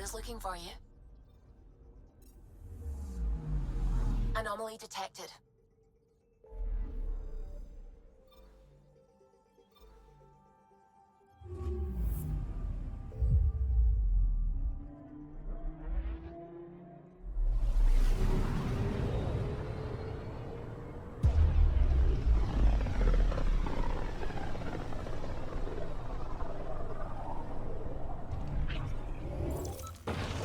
Andrameda's looking for you. Anomaly detected.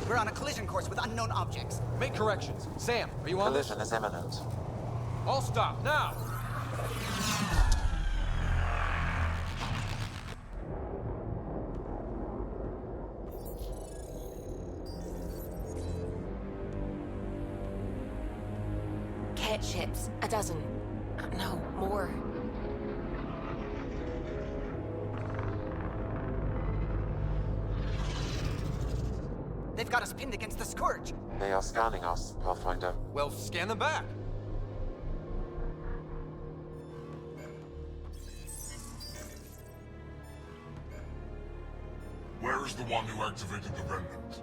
We're on a collision course with unknown objects. Make corrections. Sam, are you on this? Collision is imminent. All stop, now! Ket ships. A dozen. No, more. They've got us pinned against the Scourge. They are scanning us, Pathfinder. Well, scan them back. Where is the one who activated the remnant?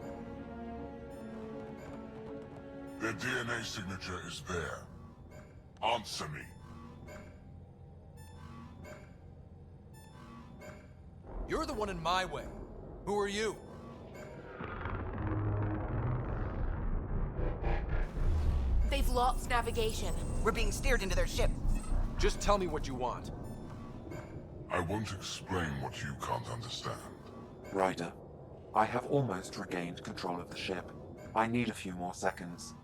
Their DNA signature is there. Answer me. You're the one in my way. Who are you? They've lost navigation. We're being steered into their ship. Just tell me what you want. I won't explain what you can't understand. Ryder, I have almost regained control of the ship. I need a few more seconds.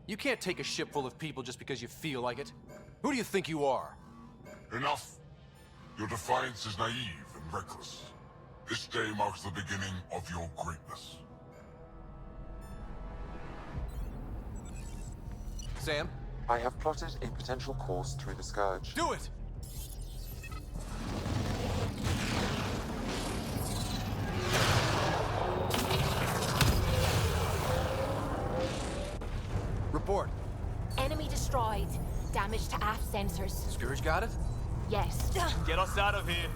You can't take a ship full of people just because you feel like it. Who do you think you are? Enough! Your defiance is naive and reckless. This day marks the beginning of your greatness. Sam? I have plotted a potential course through the Scourge. Do it! Report. Enemy destroyed. Damage to aft sensors. Scourge got it? Yes. Get us out of here.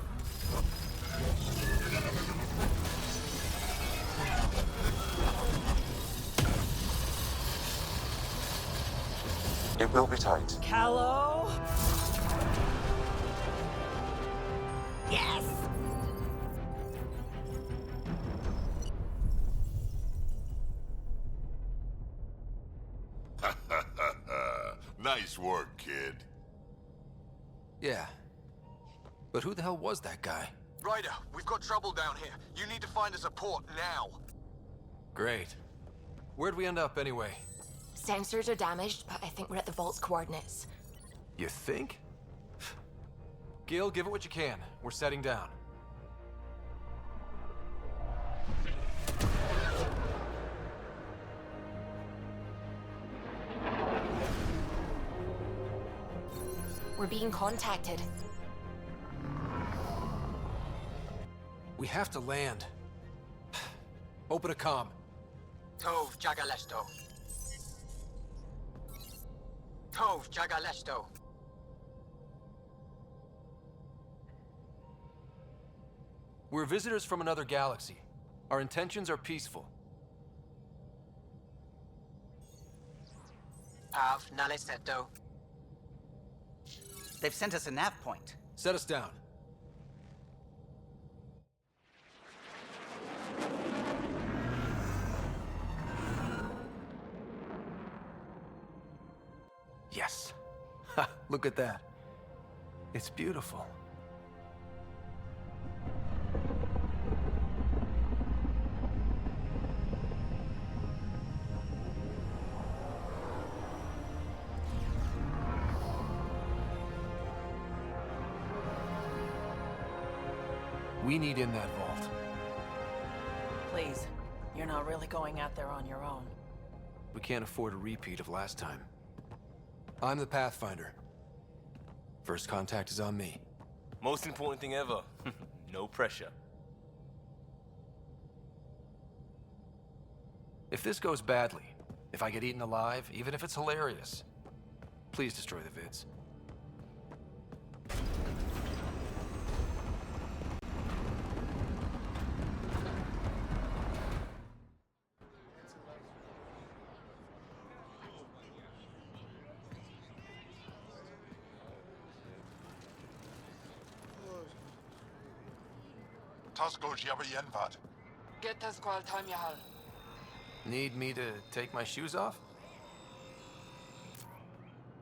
It will be tight. Callow? Yes! Nice work, kid. Yeah. But who the hell was that guy? Ryder, we've got trouble down here. You need to find us a port now. Great. Where'd we end up anyway? Sensors are damaged, but I think we're at the vault's coordinates. You think? Gil, give it what you can. We're setting down. We're being contacted. We have to land. Open a comm. Tov Jagalesto. Tov Jagalesto. We're visitors from another galaxy. Our intentions are peaceful. Av Naleseto. They've sent us a nav point. Set us down. Yes. Ha, look at that. It's beautiful. We need in that vault. Please, you're not really going out there on your own. We can't afford a repeat of last time. I'm the Pathfinder. First contact is on me. Most important thing ever. No pressure. If this goes badly, if I get eaten alive, even if it's hilarious, please destroy the vids. Tasgol Jiabayenvad. Get us qual time yahal. Need me to take my shoes off?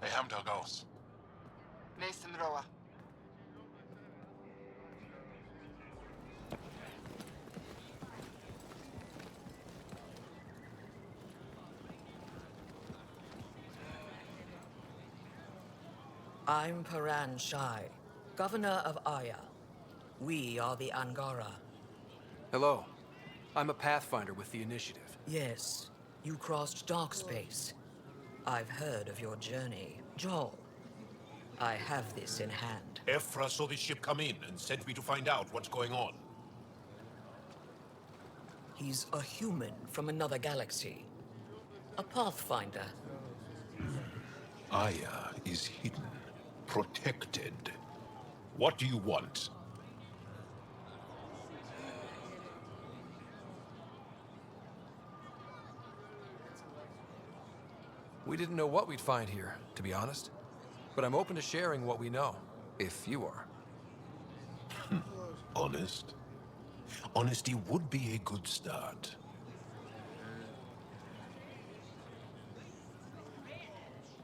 They hamdel ghosts. Mason Roa. I'm Paran Shai, Governor of Aya. We are the Angara. Hello. I'm a Pathfinder with the Initiative. Yes, you crossed dark space. I've heard of your journey, Joel. I have this in hand. Ephra saw the ship come in and sent me to find out what's going on. He's a human from another galaxy. A Pathfinder. Aya is hidden, protected. What do you want? We didn't know what we'd find here, to be honest. But I'm open to sharing what we know, if you are. Honest? Honesty would be a good start.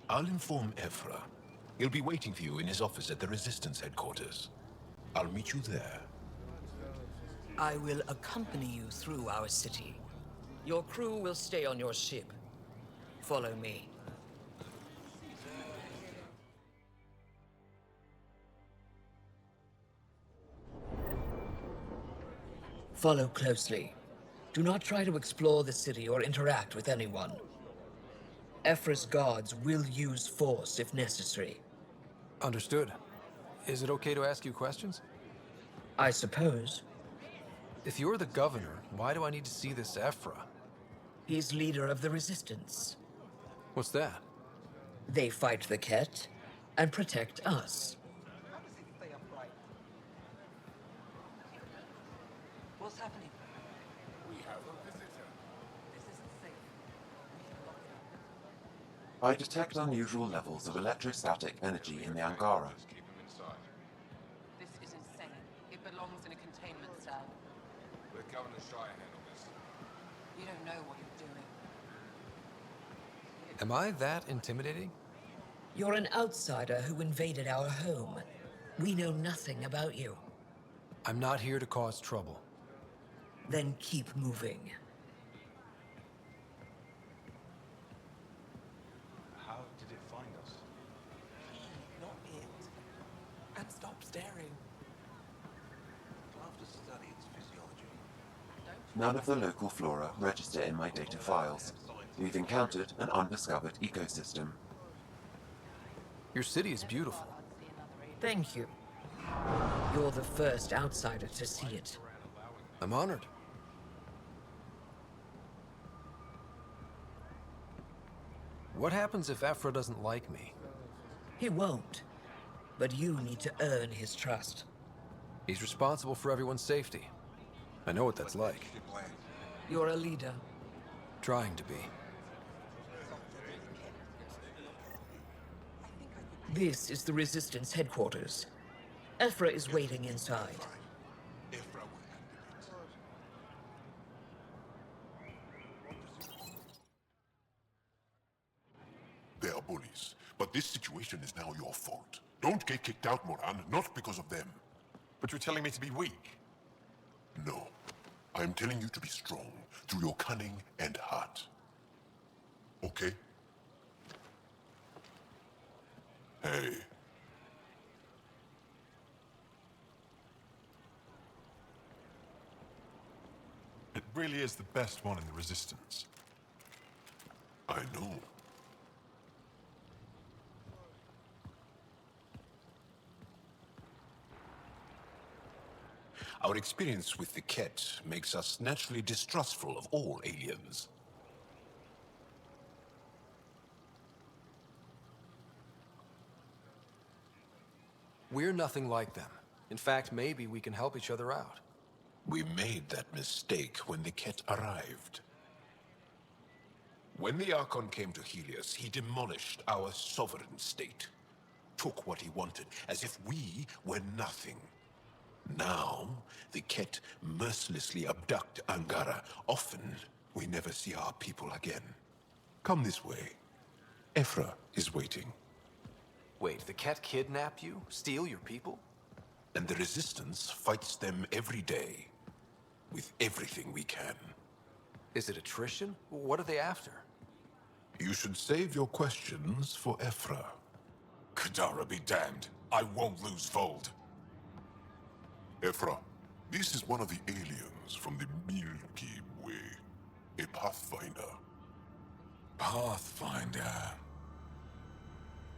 I'll inform Ephra. He'll be waiting for you in his office at the Resistance headquarters. I'll meet you there. I will accompany you through our city. Your crew will stay on your ship. Follow me. Follow closely. Do not try to explore the city or interact with anyone. Ephra's guards will use force if necessary. Understood. Is it okay to ask you questions? I suppose. If you're the governor, why do I need to see this Ephra? He's leader of the Resistance. What's that? They fight the Ket and protect us. What's happening? We have a visitor. This isn't safe. We should lock it up. I detect unusual levels of electrostatic energy in the Angara. Keep him inside. This is insane. It belongs in a containment cell. Let Governor Shire handle this. You don't know what you're doing. Am I that intimidating? You're an outsider who invaded our home. We know nothing about you. I'm not here to cause trouble. Then keep moving. How did it find us? Not it. And stop staring. I'll have to study its physiology. None of the local flora register in my data files. We've encountered an undiscovered ecosystem. Your city is beautiful. Thank you. You're the first outsider to see it. I'm honored. What happens if Ephra doesn't like me? He won't. But you need to earn his trust. He's responsible for everyone's safety. I know what that's like. You're a leader. Trying to be. This is the Resistance headquarters. Ephra is waiting inside. Ephra will handle it. They are bullies, but this situation is now your fault. Don't get kicked out, Moran, not because of them. But you're telling me to be weak. No. I am telling you to be strong, through your cunning and heart. Okay? Hey. It really is the best one in the Resistance. I know. Our experience with the Ket makes us naturally distrustful of all aliens. We're nothing like them. In fact, maybe we can help each other out. We made that mistake when the Ket arrived. When the Archon came to Helios, he demolished our sovereign state. Took what he wanted, as if we were nothing. Now, the Ket mercilessly abduct Angara. Often, we never see our people again. Come this way. Ephra is waiting. Wait, the Ket kidnap you? Steal your people? And the Resistance fights them every day. With everything we can. Is it attrition? What are they after? You should save your questions for Ephra. Kadara be damned. I won't lose Vold. Ephra, this is one of the aliens from the Milky Way. A Pathfinder. Pathfinder.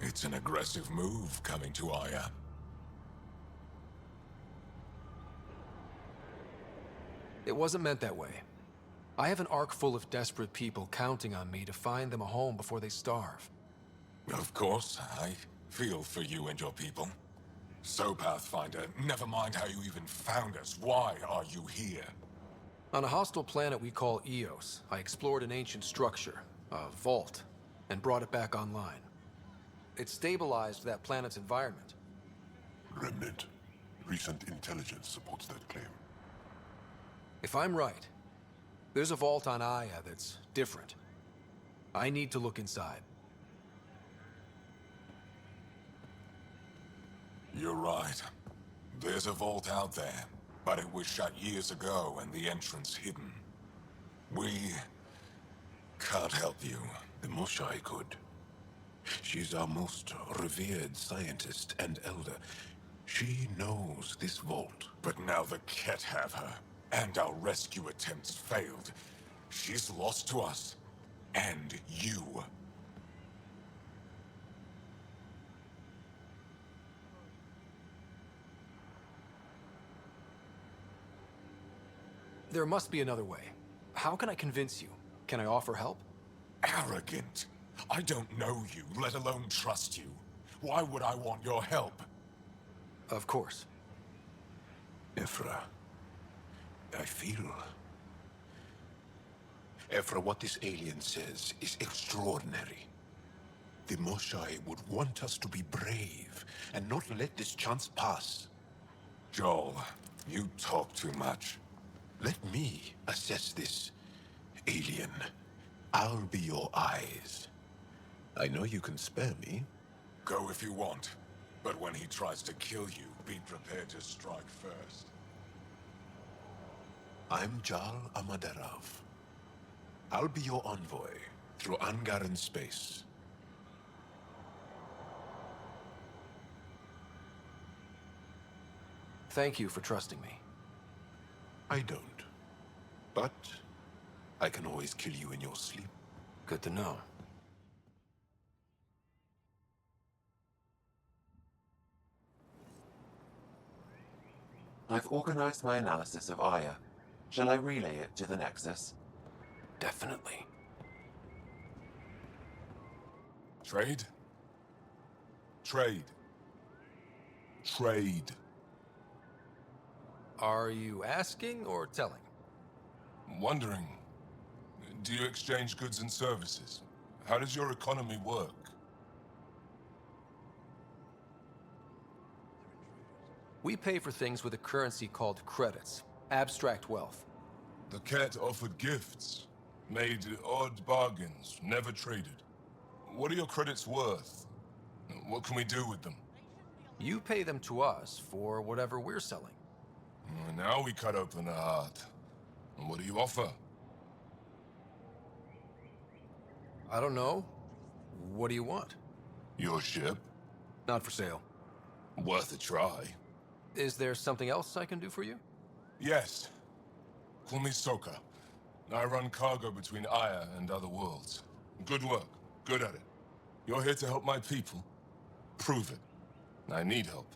It's an aggressive move coming to Aya. It wasn't meant that way. I have an ark full of desperate people counting on me to find them a home before they starve. Of course, I feel for you and your people. So, Pathfinder, never mind how you even found us. Why are you here? On a hostile planet we call Eos, I explored an ancient structure, a vault, and brought it back online. It stabilized that planet's environment. Remnant. Recent intelligence supports that claim. If I'm right, there's a vault on Aya that's different. I need to look inside. You're right. There's a vault out there, but it was shut years ago and the entrance hidden. We can't help you. The Moshai could. She's our most revered scientist and elder. She knows this vault. But now the Ket have her, and our rescue attempts failed. She's lost to us, and you. There must be another way. How can I convince you? Can I offer help? Arrogant. I don't know you, let alone trust you. Why would I want your help? Of course. Ephra, I feel... Ephra, what this alien says is extraordinary. The Moshai would want us to be brave and not let this chance pass. Joel, you talk too much. Let me assess this, alien. I'll be your eyes. I know you can spare me. Go if you want, but when he tries to kill you, be prepared to strike first. I'm Jal Amaderov. I'll be your envoy through Angaran space. Thank you for trusting me. I don't. But I can always kill you in your sleep. Good to know. I've organized my analysis of Aya. Shall I relay it to the Nexus? Definitely. Trade? Trade. Trade. Are you asking or telling? Wondering, do you exchange goods and services? How does your economy work? We pay for things with a currency called credits. Abstract wealth. The Ket offered gifts, made odd bargains, never traded. What are your credits worth? What can we do with them? You pay them to us for whatever we're selling. Now we cut open the heart. What do you offer? I don't know. What do you want? Your ship? Not for sale. Worth a try. Is there something else I can do for you? Yes. Call me Soka. I run cargo between Aya and other worlds. Good work. Good at it. You're here to help my people? Prove it. I need help.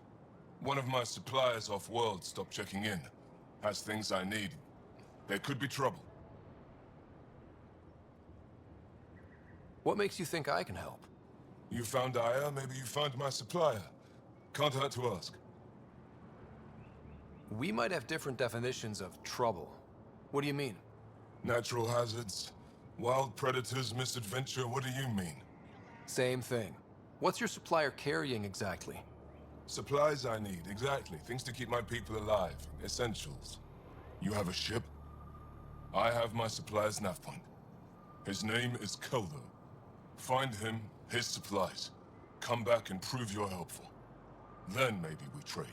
One of my suppliers off-world stopped checking in. Has things I need. There could be trouble. What makes you think I can help? You found Aya, maybe you found my supplier. Can't hurt to ask. We might have different definitions of trouble. What do you mean? Natural hazards, wild predators, misadventure, what do you mean? Same thing. What's your supplier carrying exactly? Supplies I need, exactly. Things to keep my people alive. Essentials. You have a ship? I have my supplies nav point. His name is Keldo. Find him, his supplies. Come back and prove you're helpful. Then maybe we trade.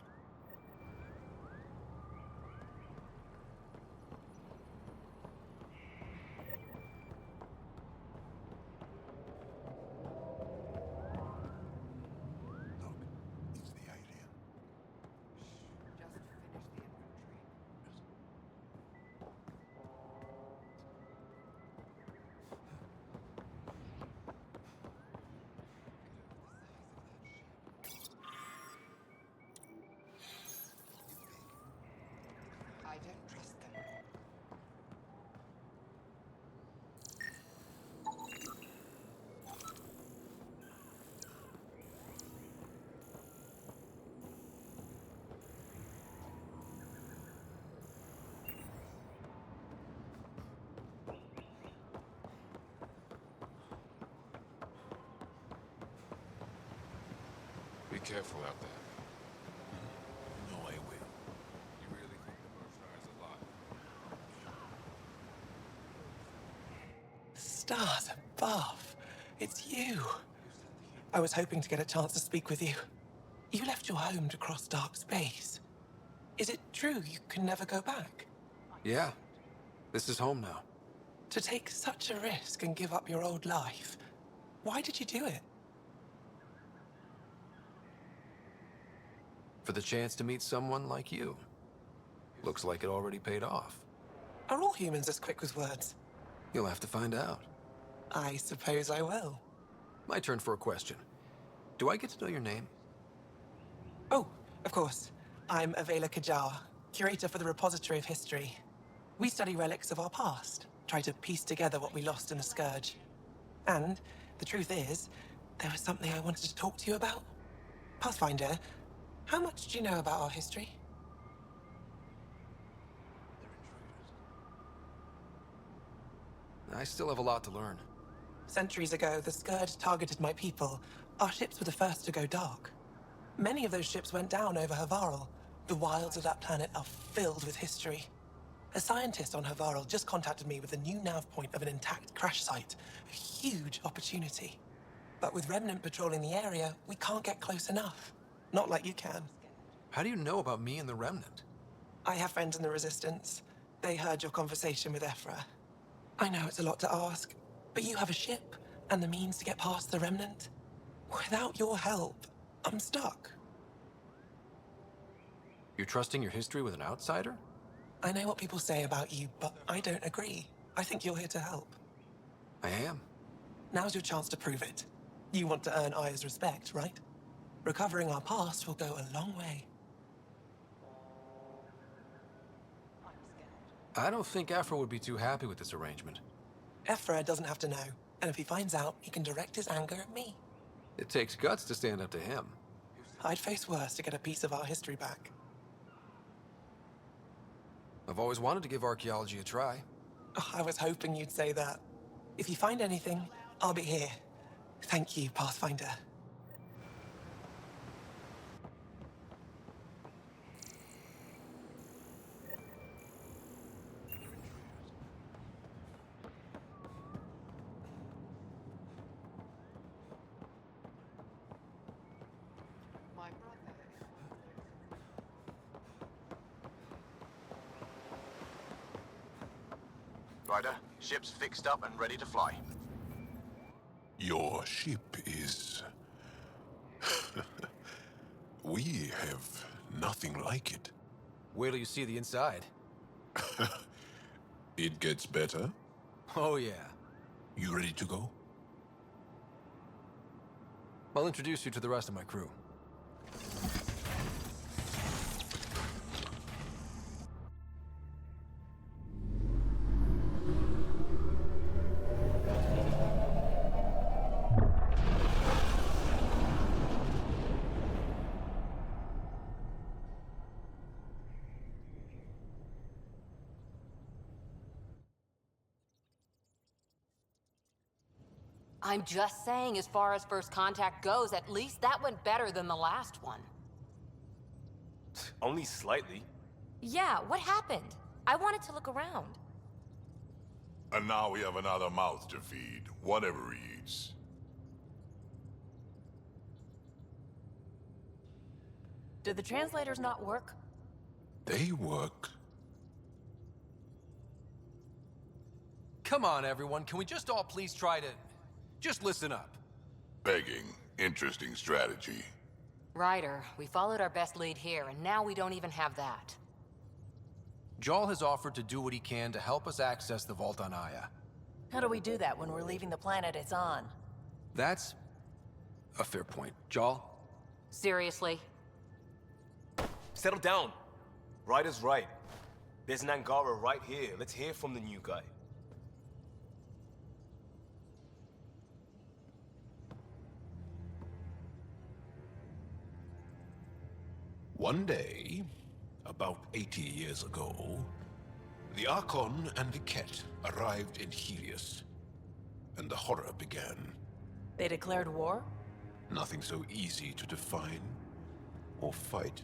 I don't trust them. Be careful out there. No, I will. You really think the Mercier is alive? Stars above. It's you. I was hoping to get a chance to speak with you. You left your home to cross dark space. Is it true you can never go back? Yeah. This is home now. To take such a risk and give up your old life, why did you do it? For the chance to meet someone like you. Looks like it already paid off. Are all humans as quick with words? You'll have to find out. I suppose I will. My turn for a question. Do I get to know your name? Oh, of course. I'm Avela Kajar, curator for the Repository of History. We study relics of our past, try to piece together what we lost in the Scourge. And the truth is, there was something I wanted to talk to you about. Pathfinder, how much do you know about our history? I still have a lot to learn. Centuries ago, the Scourge targeted my people. Our ships were the first to go dark. Many of those ships went down over Havarl. The wilds of that planet are filled with history. A scientist on Havarl just contacted me with a new nav point of an intact crash site. A huge opportunity. But with Remnant patrolling the area, we can't get close enough. Not like you can. How do you know about me and the Remnant? I have friends in the Resistance. They heard your conversation with Ephra. I know it's a lot to ask, but you have a ship and the means to get past the Remnant. Without your help, I'm stuck. You're trusting your history with an outsider? I know what people say about you, but I don't agree. I think you're here to help. I am. Now's your chance to prove it. You want to earn Aya's respect, right? Recovering our past will go a long way. I don't think Ephra would be too happy with this arrangement. Ephra doesn't have to know, and if he finds out, he can direct his anger at me. It takes guts to stand up to him. I'd face worse to get a piece of our history back. I've always wanted to give archaeology a try. Oh, I was hoping you'd say that. If you find anything, I'll be here. Thank you, Pathfinder. My brother. Ryder, ship's fixed up and ready to fly. Your ship is... We have nothing like it. Wait till you see the inside. It gets better. Oh, yeah. You ready to go? I'll introduce you to the rest of my crew. I'm just saying, as far as first contact goes, at least that went better than the last one. Only slightly. Yeah, what happened? I wanted to look around. And now we have another mouth to feed, whatever he eats. Did the translators not work? They work. Come on, everyone. Can we just all please try to... just listen up? Begging. Interesting strategy. Ryder, we followed our best lead here, and now we don't even have that. Jarl has offered to do what he can to help us access the vault on Aya. How do we do that when we're leaving the planet it's on? That's a fair point. Jarl? Seriously? Settle down. Ryder's right. There's an Angara right here. Let's hear from the new guy. One day, about 80 years ago, the Archon and the Ket arrived in Helios, and the horror began. They declared war? Nothing so easy to define or fight.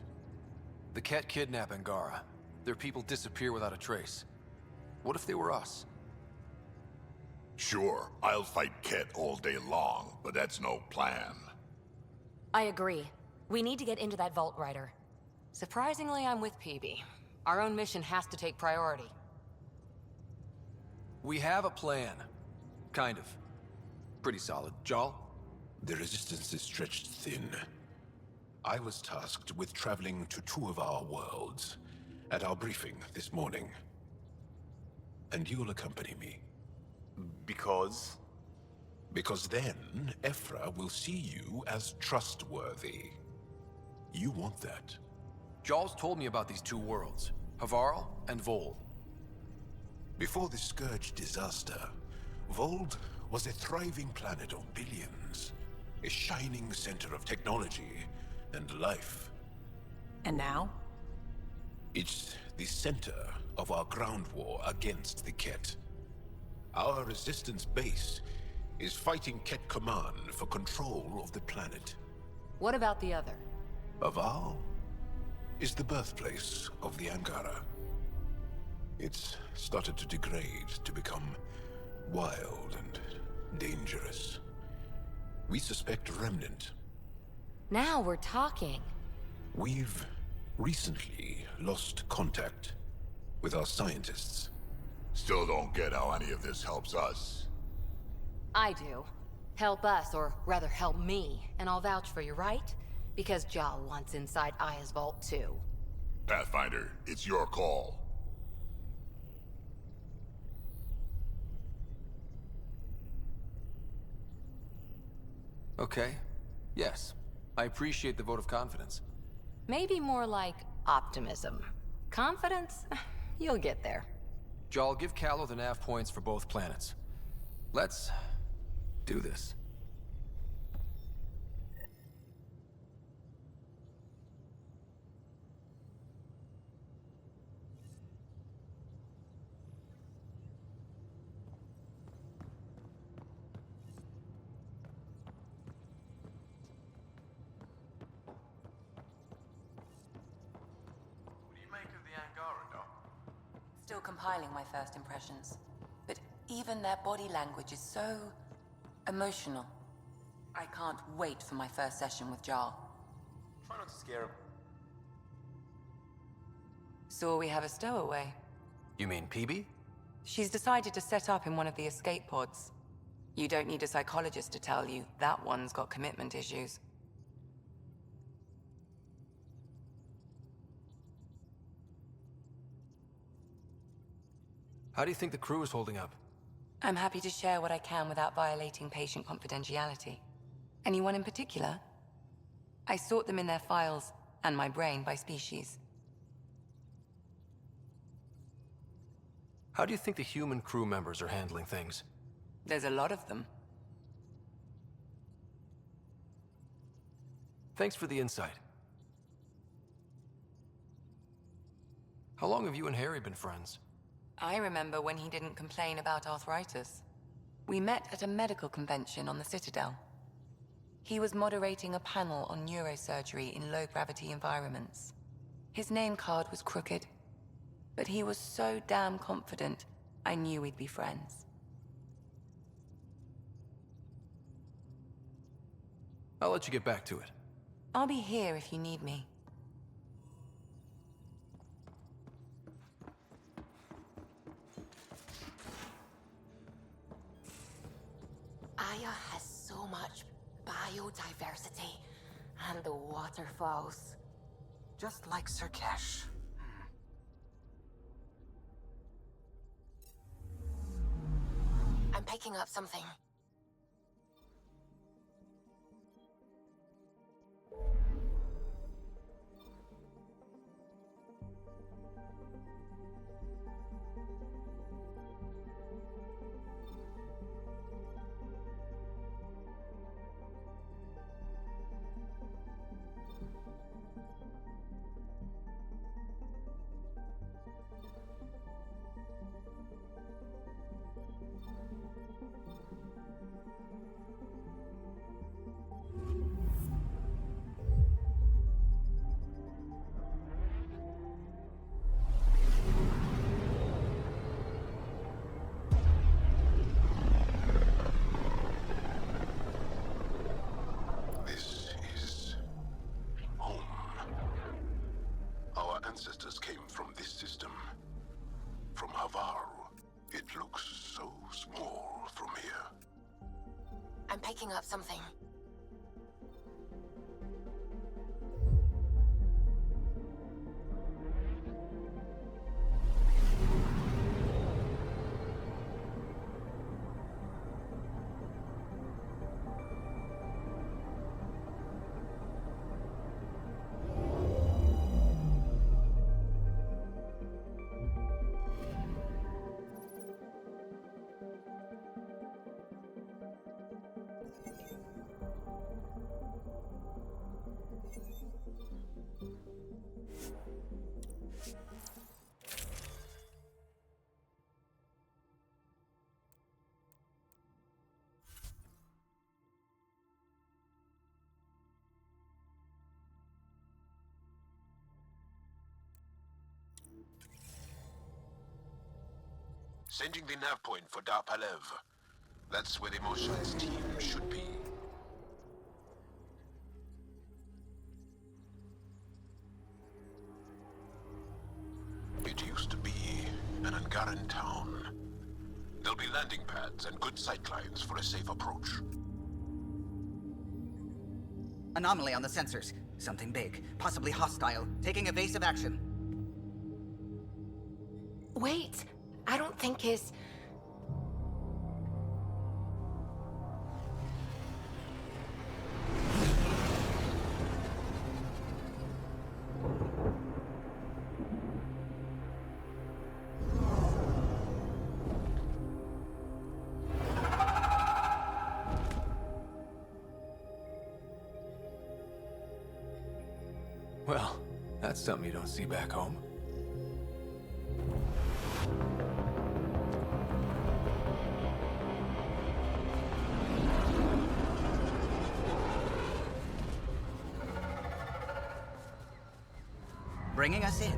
The Ket kidnap Angara. Their people disappear without a trace. What if they were us? Sure, I'll fight Ket all day long, but that's no plan. I agree. We need to get into that vault, Ryder. Surprisingly, I'm with PB. Our own mission has to take priority. We have a plan. Kind of. Pretty solid. Jarl? The resistance is stretched thin. I was tasked with traveling to two of our worlds at our briefing this morning. And you'll accompany me. Because? Because then, Ephra will see you as trustworthy. You want that. Jarl's told me about these two worlds, Havarl and Vold. Before the Scourge disaster, Vold was a thriving planet of billions, a shining center of technology and life. And now? It's the center of our ground war against the Ket. Our resistance base is fighting Ket Command for control of the planet. What about the other? Havarl is the birthplace of the Angara. It's started to degrade, to become wild and dangerous. We suspect a remnant. Now we're talking. We've recently lost contact with our scientists. Still don't get how any of this helps us. I do. Help us, or rather help me, and I'll vouch for you, right? Because Jarl wants inside Aya's vault too. Pathfinder, it's your call. Okay. Yes. I appreciate the vote of confidence. Maybe more like optimism. Confidence? You'll get there. Jarl, give Callow the nav points for both planets. Let's do this. Still compiling my first impressions. But even their body language is so emotional. I can't wait for my first session with Jarl. Try not to scare him. So we have a stowaway. You mean PB? She's decided to set up in one of the escape pods. You don't need a psychologist to tell you that one's got commitment issues. How do you think the crew is holding up? I'm happy to share what I can without violating patient confidentiality. Anyone in particular? I sort them in their files, and my brain by species. How do you think the human crew members are handling things? There's a lot of them. Thanks for the insight. How long have you and Harry been friends? I remember when he didn't complain about arthritis. We met at a medical convention on the Citadel. He was moderating a panel on neurosurgery in low-gravity environments. His name card was crooked, but he was so damn confident, I knew we'd be friends. I'll let you get back to it. I'll be here if you need me. Aya has so much biodiversity, and the waterfalls. Just like Sirkesh. I'm picking up something. This is home. Our ancestors came from this system. From Havaru. It looks so small from here. I'm picking up something. Sending the nav point for Darpalev. That's where the Mosha's team should be. It used to be an Angaran town. There'll be landing pads and good sightlines for a safe approach. Anomaly on the sensors. Something big, possibly hostile, taking evasive action. Wait, I don't think his... Well, that's something you don't see back home. Bringing us in.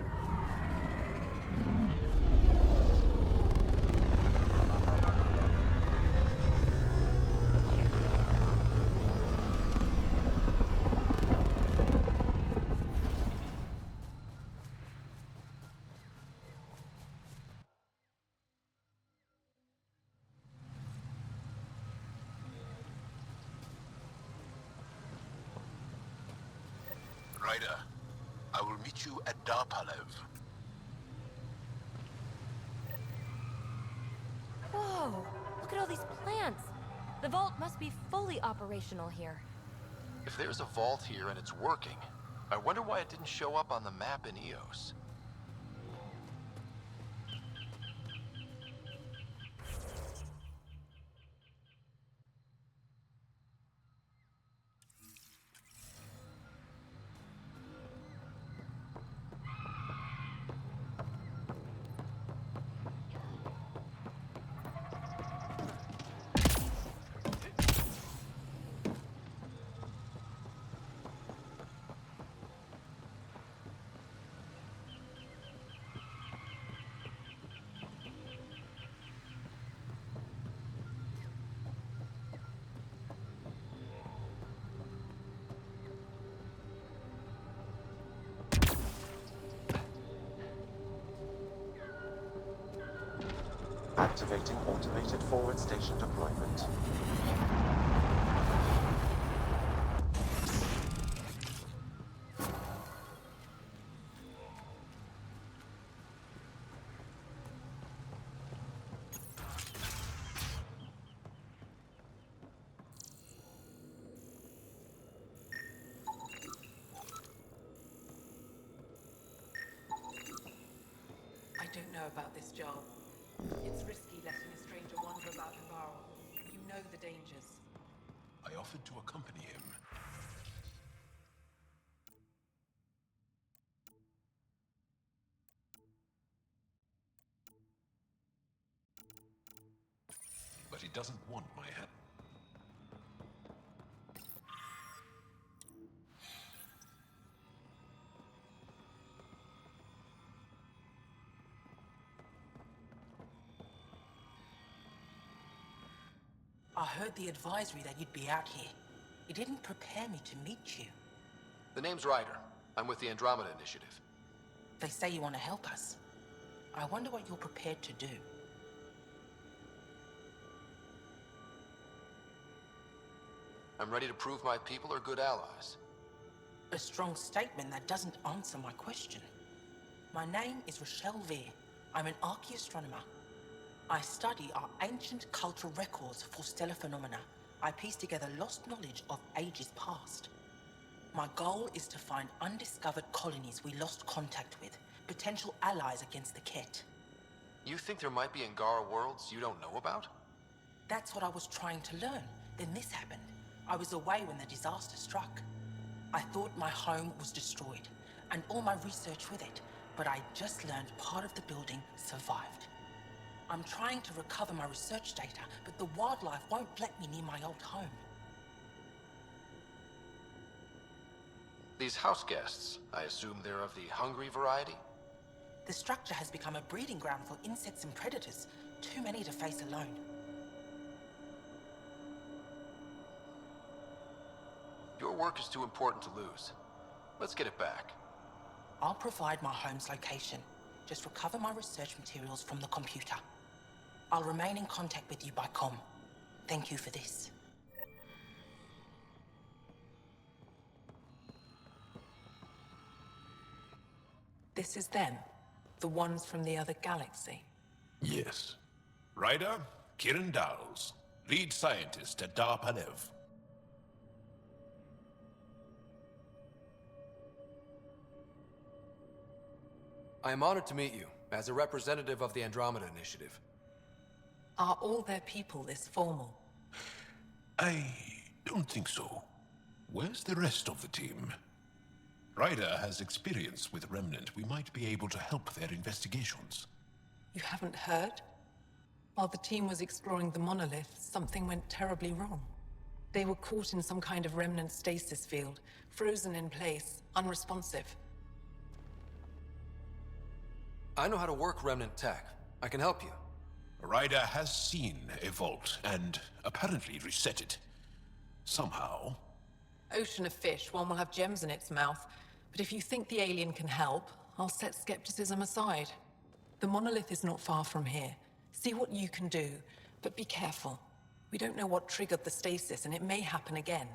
Ryder, I will meet you at Darpalev. Whoa, look at all these plants. The vault must be fully operational here. If there's a vault here and it's working, I wonder why it didn't show up on the map in EOS. Activating automated forward station deployment. I don't know about this job. It's risky letting a stranger wander about Navarro. You know the dangers. I offered to accompany him. But he doesn't want my hand. I heard the advisory that you'd be out here. It didn't prepare me to meet you. The name's Ryder. I'm with the Andromeda Initiative. They say you want to help us. I wonder what you're prepared to do. I'm ready to prove my people are good allies. A strong statement that doesn't answer my question. My name is Rochelle Veer. I'm an archaeoastronomer. I study our ancient cultural records for stellar phenomena. I piece together lost knowledge of ages past. My goal is to find undiscovered colonies we lost contact with, potential allies against the Ket. You think there might be Angara worlds you don't know about? That's what I was trying to learn. Then this happened. I was away when the disaster struck. I thought my home was destroyed, and all my research with it, but I just learned part of the building survived. I'm trying to recover my research data, but the wildlife won't let me near my old home. These house guests, I assume they're of the hungry variety? The structure has become a breeding ground for insects and predators, too many to face alone. Your work is too important to lose. Let's get it back. I'll provide my home's location. Just recover my research materials from the computer. I'll remain in contact with you by comm. Thank you for this. This is them. The ones from the other galaxy. Yes. Ryder, Kiran Dowles, lead scientist at Dar Panev. I am honored to meet you, as a representative of the Andromeda Initiative. Are all their people this formal? I don't think so. Where's the rest of the team? Ryder has experience with Remnant. We might be able to help their investigations. You haven't heard? While the team was exploring the monolith, something went terribly wrong. They were caught in some kind of Remnant stasis field, frozen in place, unresponsive. I know how to work Remnant tech. I can help you. Ryder has seen a vault and apparently reset it. Somehow. Ocean of fish, one will have gems in its mouth. But if you think the alien can help, I'll set skepticism aside. The monolith is not far from here. See what you can do, but be careful. We don't know what triggered the stasis, and it may happen again.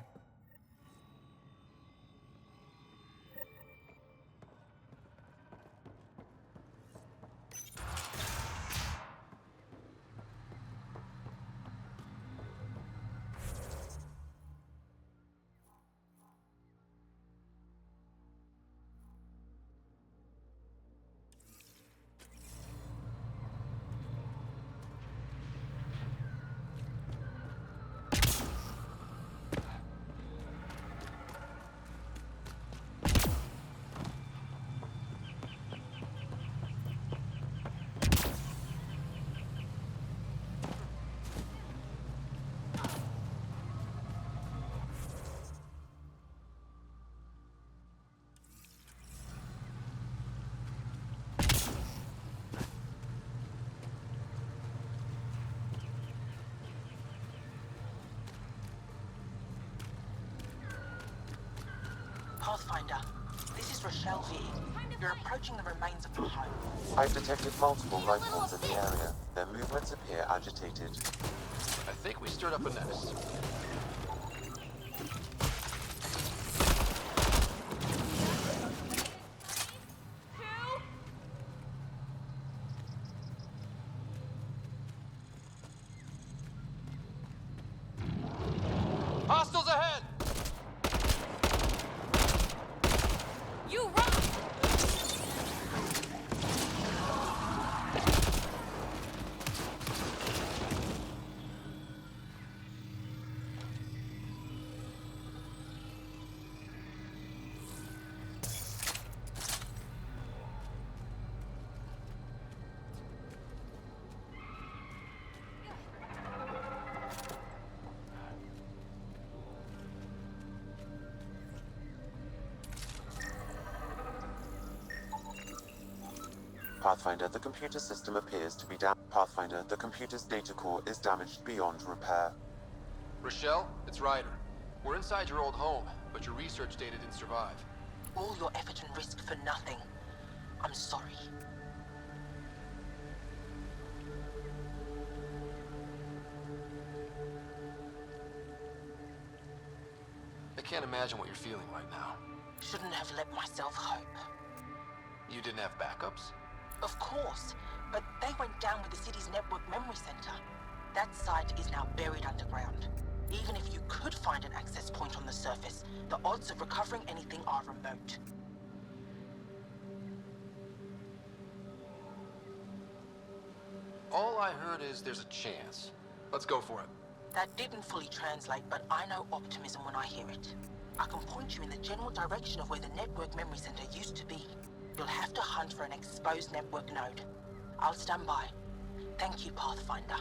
Pathfinder, this is Rochelle Veer. You're approaching the remains of a home. I've detected multiple life forms in the area. Their movements appear agitated. I think we stirred up a nest. Hostiles ahead! You run! Pathfinder, the computer system appears to be damaged. Pathfinder, the computer's data core is damaged beyond repair. Rochelle, it's Ryder. We're inside your old home, but your research data didn't survive. All your effort and risk for nothing. I'm sorry. I can't imagine what you're feeling right now. Shouldn't have let myself hope. You didn't have backups? Of course, but they went down with the city's network memory center. That site is now buried underground. Even if you could find an access point on the surface, the odds of recovering anything are remote. All I heard is there's a chance. Let's go for it. That didn't fully translate, but I know optimism when I hear it. I can point you in the general direction of where the network memory center used to be. You'll have to hunt for an exposed network node. I'll stand by. Thank you, Pathfinder.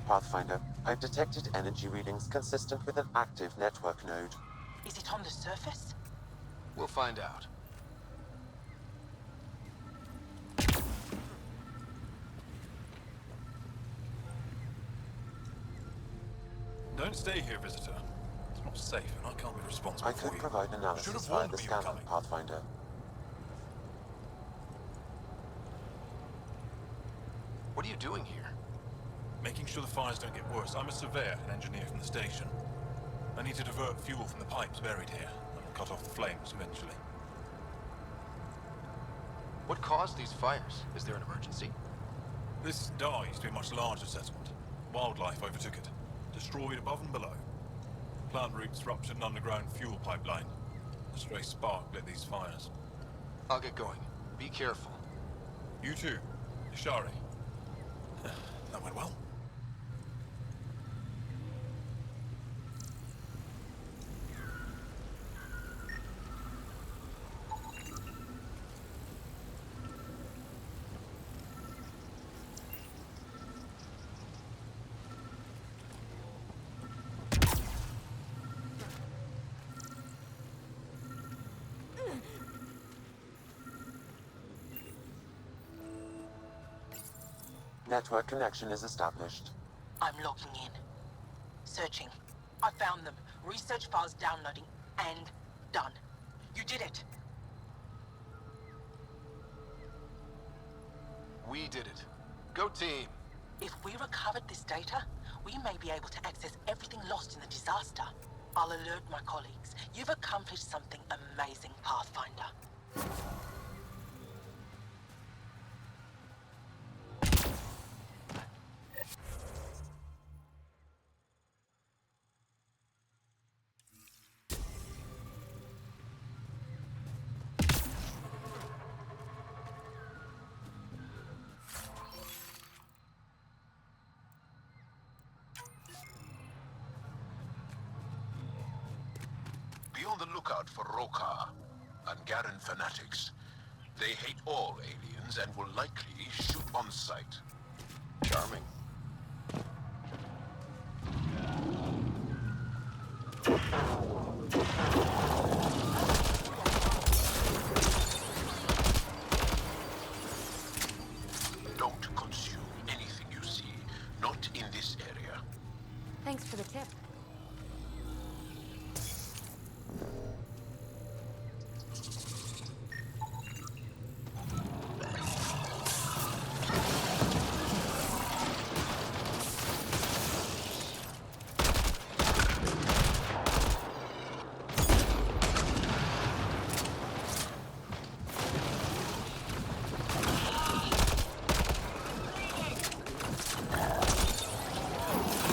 Pathfinder, I've detected energy readings consistent with an active network node. Is it on the surface? We'll find out. Don't stay here, visitor. It's not safe, and I can't be responsible I for could you. provide Should analysis have via warned the me you were scanner, coming. Pathfinder. What are you doing here? Making sure the fires don't get worse. I'm a surveyor and engineer from the station. I need to divert fuel from the pipes buried here. That'll cut off the flames eventually. What caused these fires? Is there an emergency? This Dar used to be a much larger settlement. Wildlife overtook it. Destroyed above and below. Plant roots ruptured an underground fuel pipeline. A stray spark lit these fires. I'll get going. Be careful. You too, Ishari. That went well. Network connection is established. I'm logging in. Searching. I found them. Research files downloading and done. You did it. We did it. Go team. If we recovered this data, we may be able to access everything lost in the disaster. I'll alert my colleagues. You've accomplished something amazing, Pathfinder. Be on the lookout for Roka and Garen fanatics. They hate all aliens and will likely shoot on sight. Charming. Don't consume anything you see, not in this area. Thanks for the tip.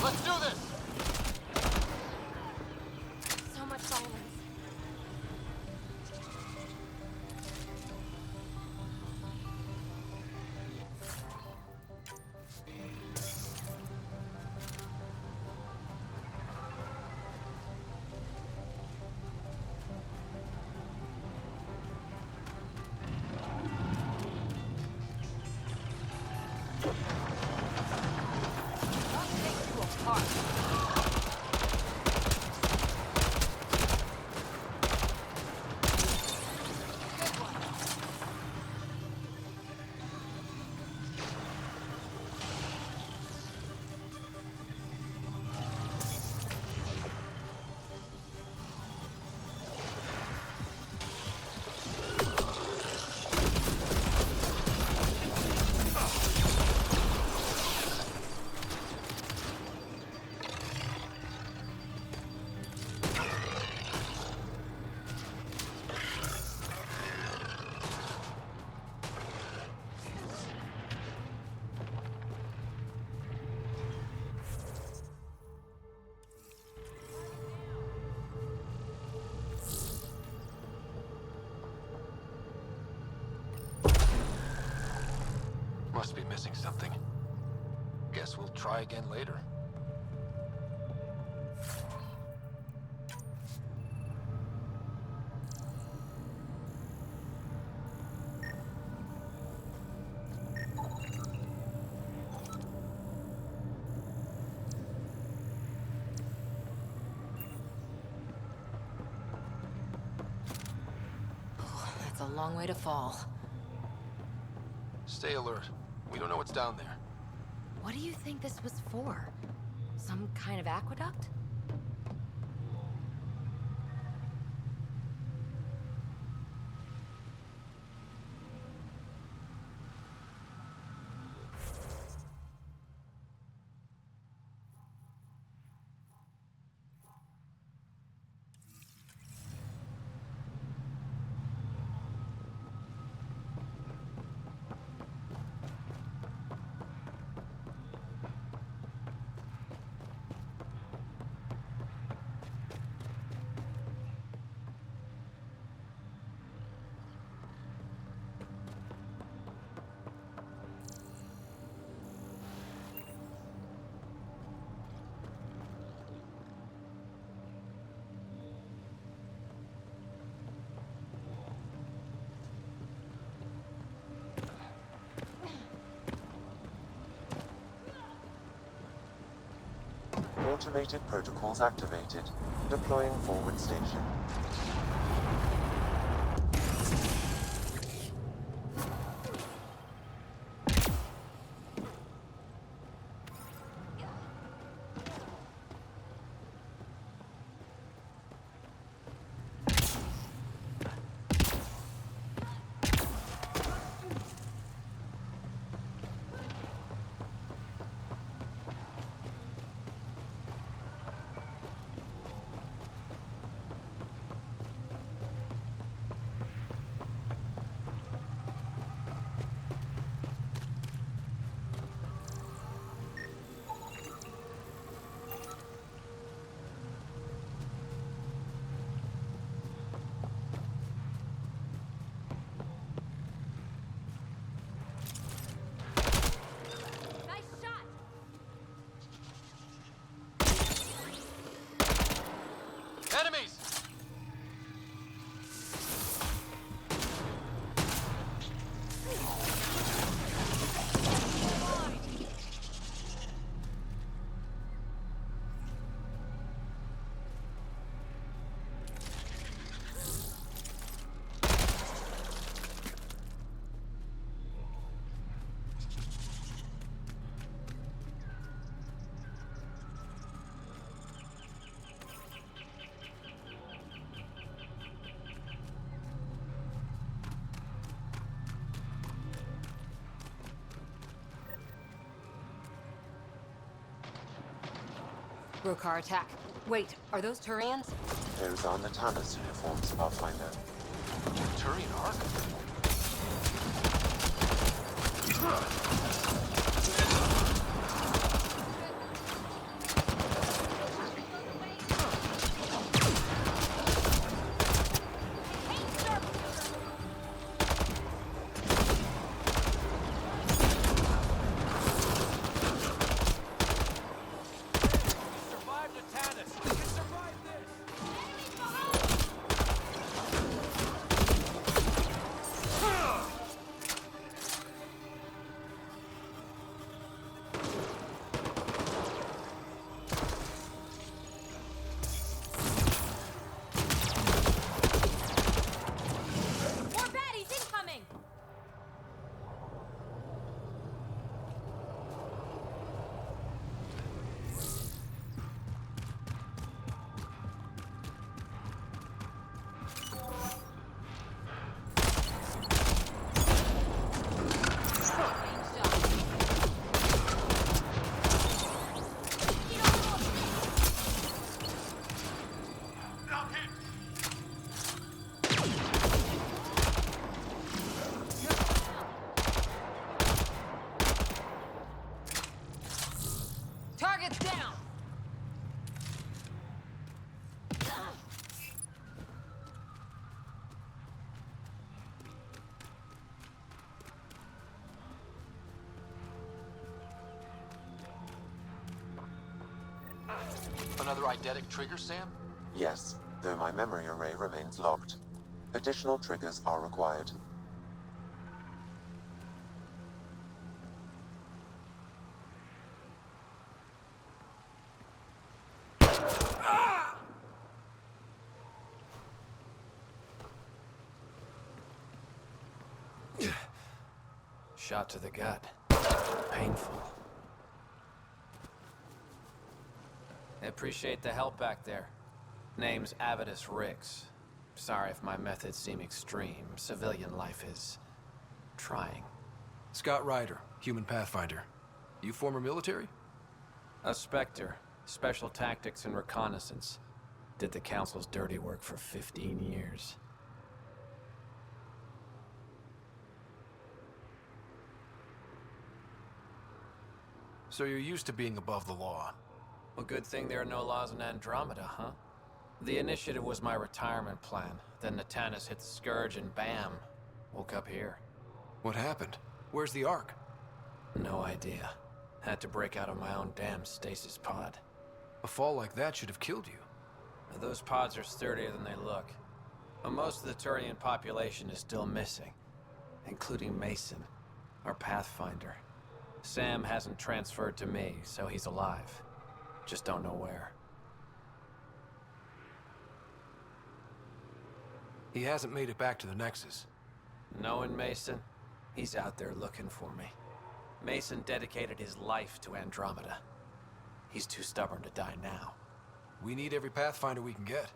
Let's do this! So much violence. I'll take you apart. Must be missing something. Guess we'll try again later. That's a long way to fall. Stay alert. We don't know what's down there. What do you think this was for? Some kind of aqueduct? Automated protocols activated. Deploying forward station. Brokar attack. Wait, are those Turians? Those are Natana's uniforms, Pathfinder. Turian Ark? Target's down! Another eidetic trigger, Sam? Yes, though my memory array remains locked. Additional triggers are required. Shot to the gut. Painful. Appreciate the help back there. Name's Avidus Rix. Sorry if my methods seem extreme. Civilian life is trying. Scott Ryder, human pathfinder. You former military? A Spectre. Special tactics and reconnaissance. Did the Council's dirty work for 15 years. So you're used to being above the law. Well, good thing there are no laws in Andromeda, huh? The initiative was my retirement plan. Then Natanis hit the Scourge and bam, woke up here. What happened? Where's the Ark? No idea. Had to break out of my own damn stasis pod. A fall like that should have killed you. Those pods are sturdier than they look. But most of the Turian population is still missing, including Mason, our Pathfinder. Sam hasn't transferred to me, so he's alive. Just don't know where. He hasn't made it back to the Nexus. Knowing Mason, he's out there looking for me. Mason dedicated his life to Andromeda. He's too stubborn to die now. We need every Pathfinder we can get.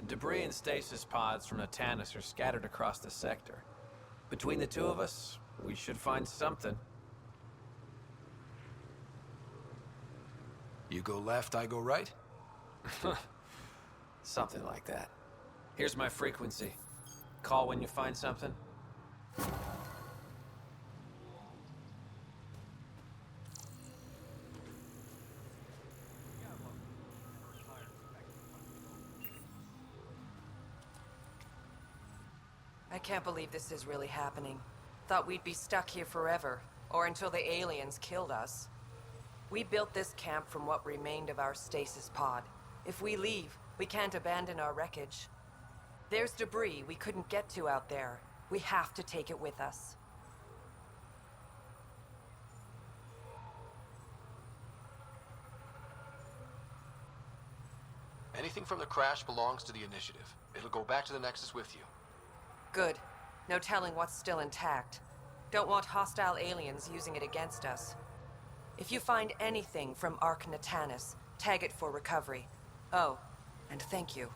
Debris and stasis pods from Natanis are scattered across the sector. Between the two of us, we should find something. You go left, I go right? Something like that. Here's my frequency. Call when you find something. I can't believe this is really happening. Thought we'd be stuck here forever, or until the aliens killed us. We built this camp from what remained of our stasis pod. If we leave, we can't abandon our wreckage. There's debris we couldn't get to out there. We have to take it with us. Anything from the crash belongs to the Initiative. It'll go back to the Nexus with you. Good. No telling what's still intact. Don't want hostile aliens using it against us. If you find anything from Ark Natanis, tag it for recovery. Oh, and thank you.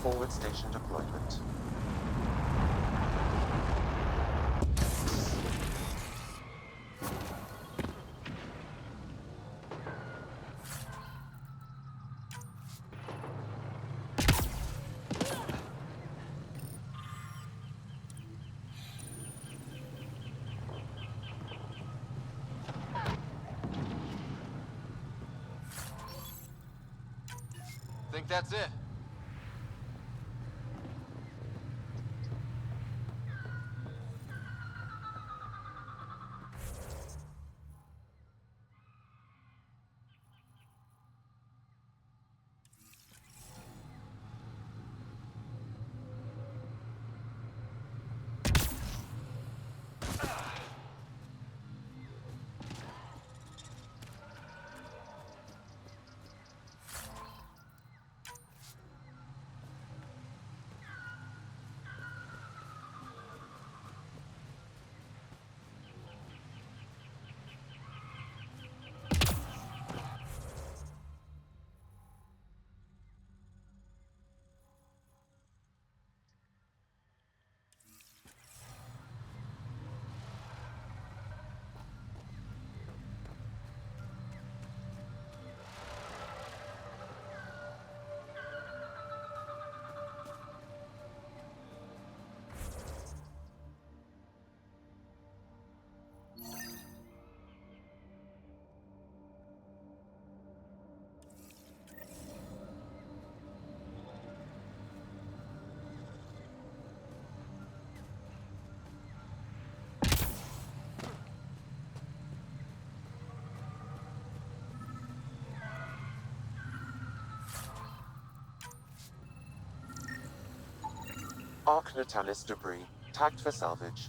forward station deployment. Think that's it? Arc Natalis debris, tagged for salvage.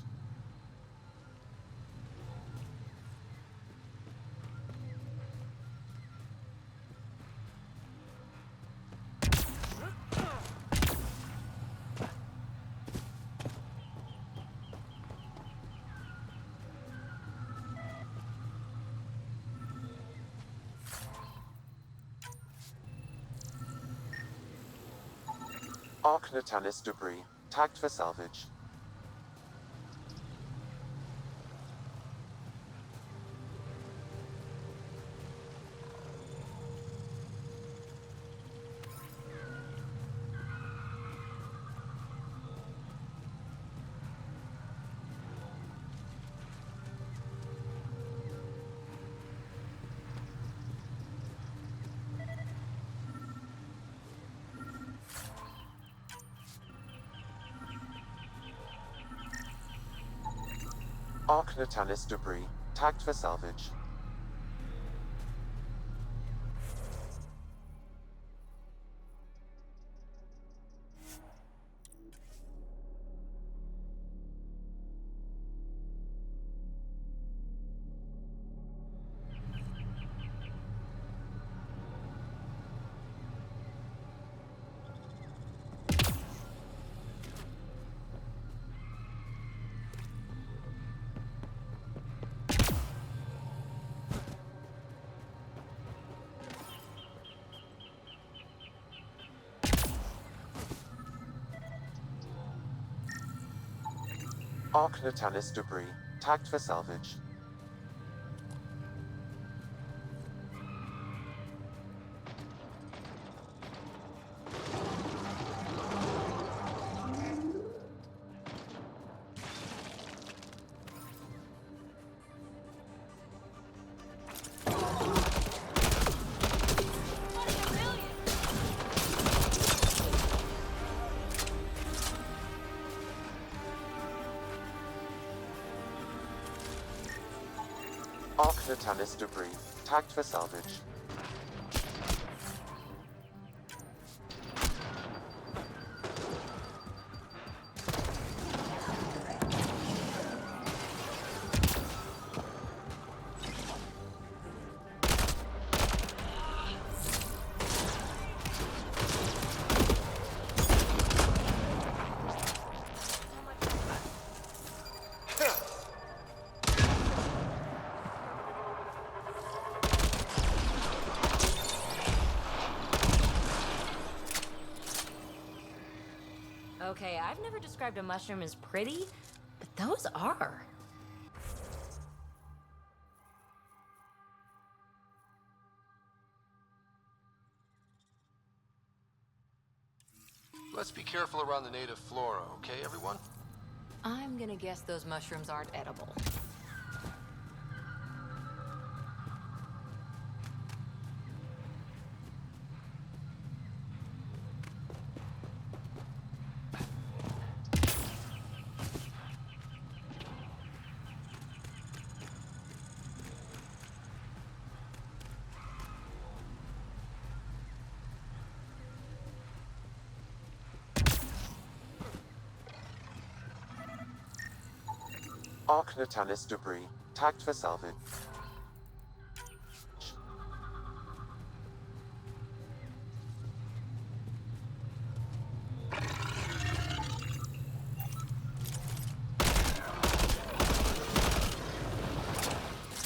Arc Natalis debris, tagged for salvage. Arc Natalis debris, tagged for salvage. Arc Natalis debris, tagged for salvage. Arc Natalis debris, tagged for salvage. Okay, I've never described a mushroom as pretty, but those are. Let's be careful around the native flora, okay, everyone? I'm gonna guess those mushrooms aren't edible. Arc Natalis debris, tagged for salvage.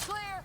Clear!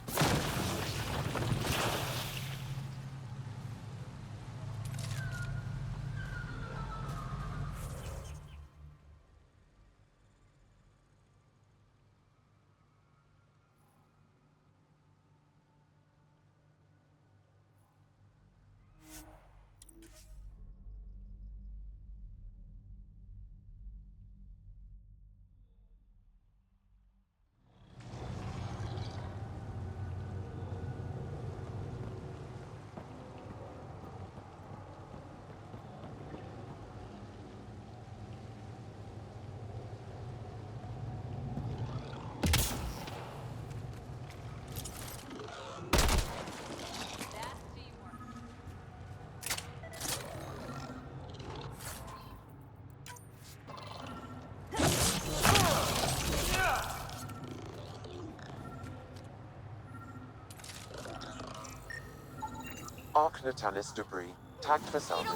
Arc Natalis debris, tagged for salvage.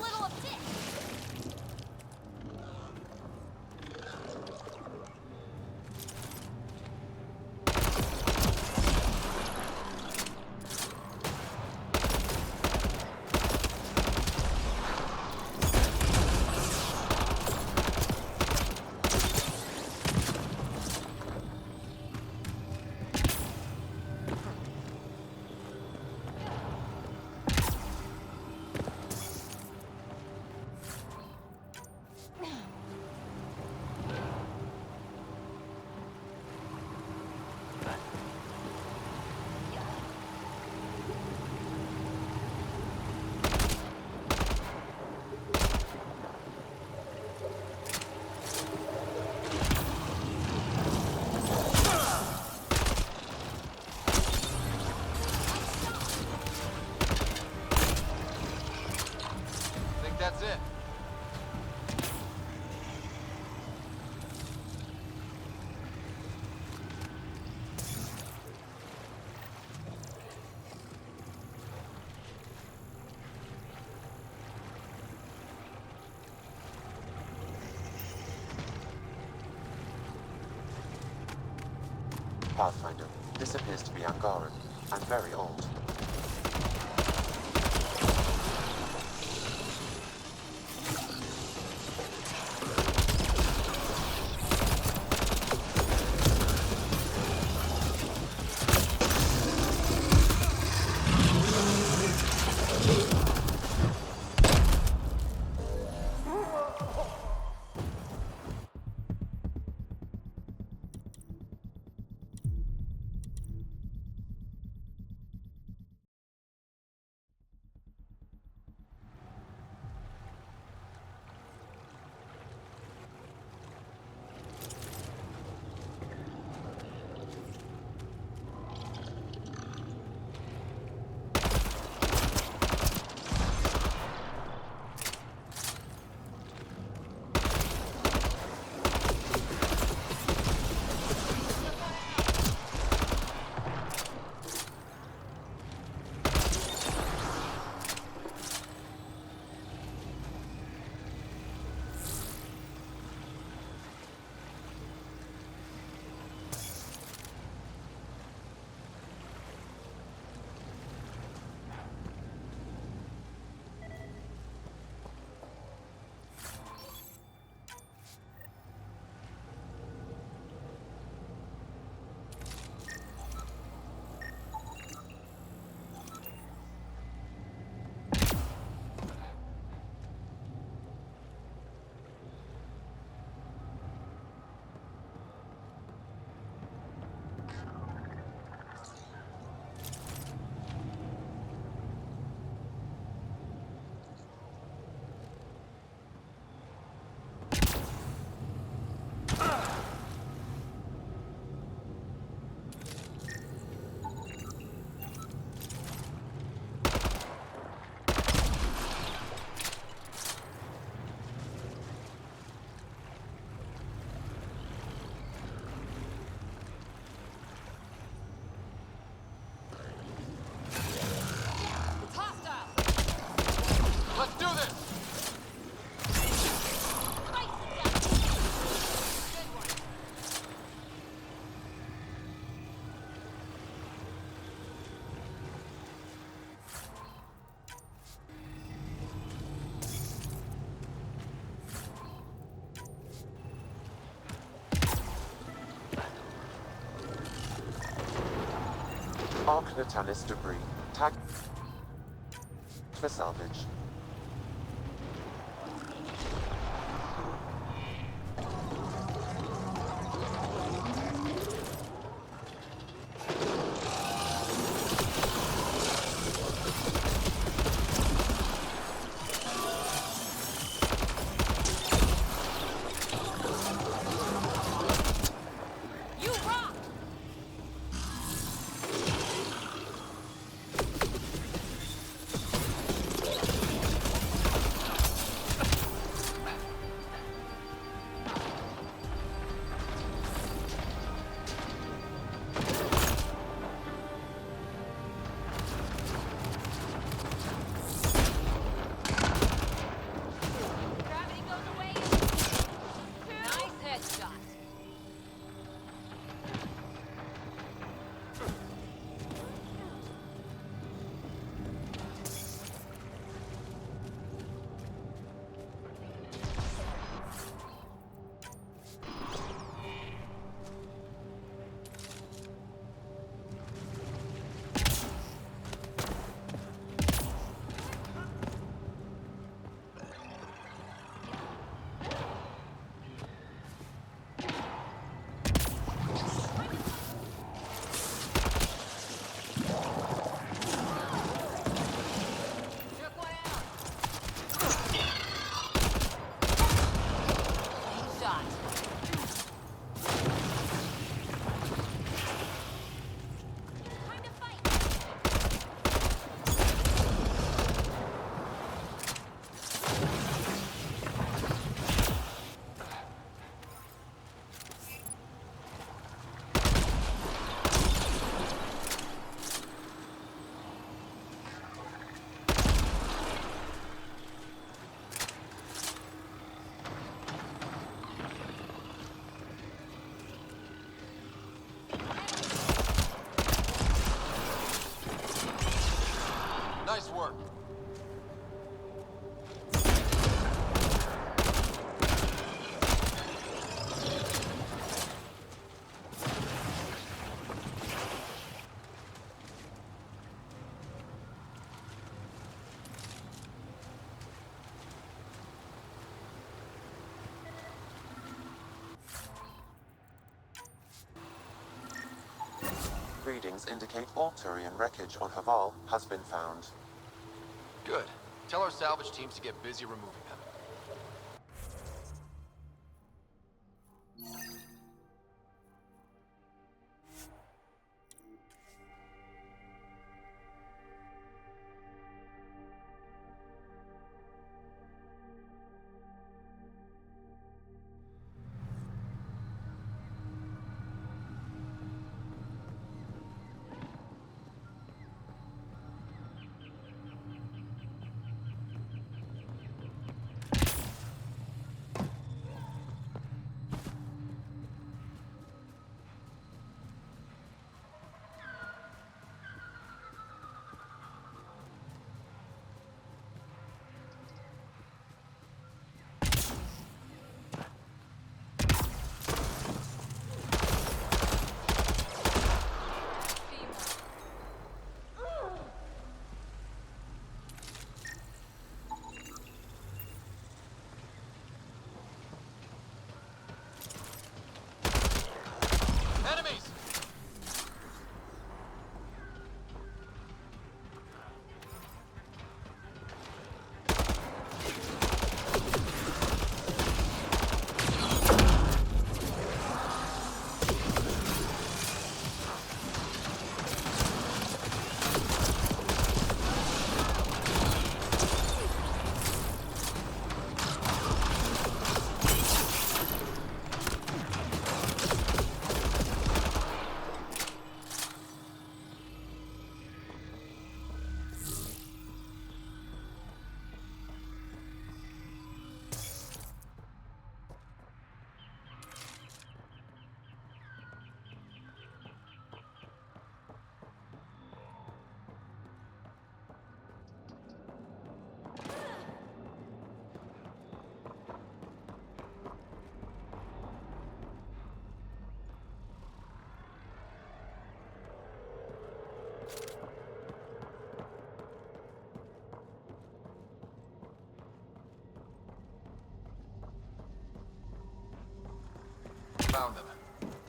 Think that's it. Pathfinder, this appears to be Angaran, and very old. Arc Natalis debris. Tagged for salvage. Nice work. Readings indicate all Turian wreckage on Haval has been found. Good. Tell our salvage teams to get busy removing them.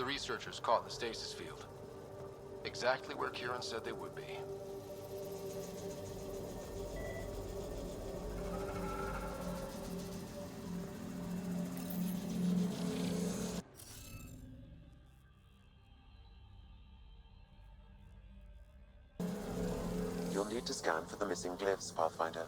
researchers caught in the stasis field. Exactly where Kieran said they would be. You'll need to scan for the missing glyphs, Pathfinder.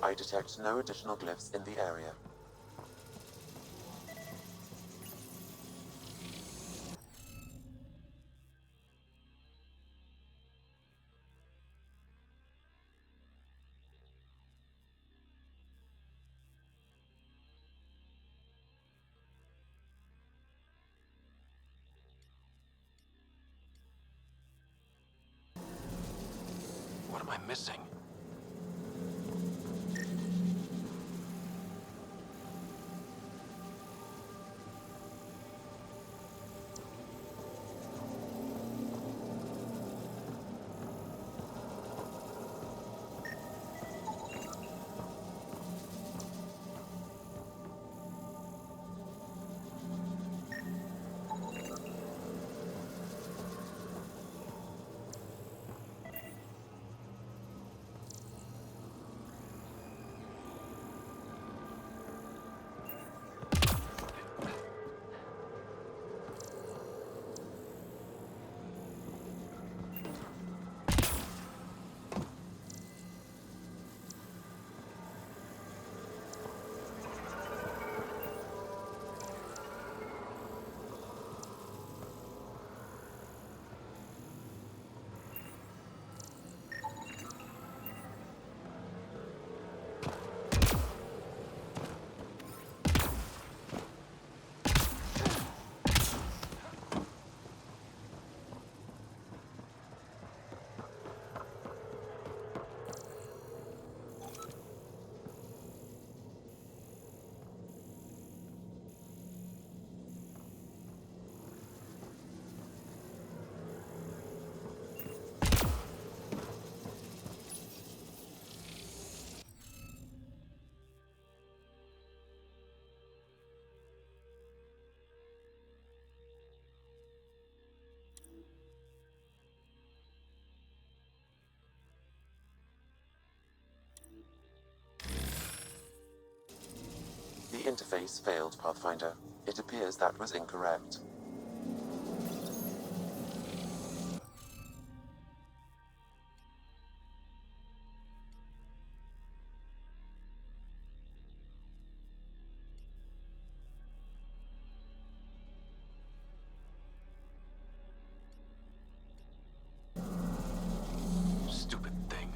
I detect no additional glyphs in the area. What am I missing? The interface failed, Pathfinder. It appears that was incorrect. Stupid thing.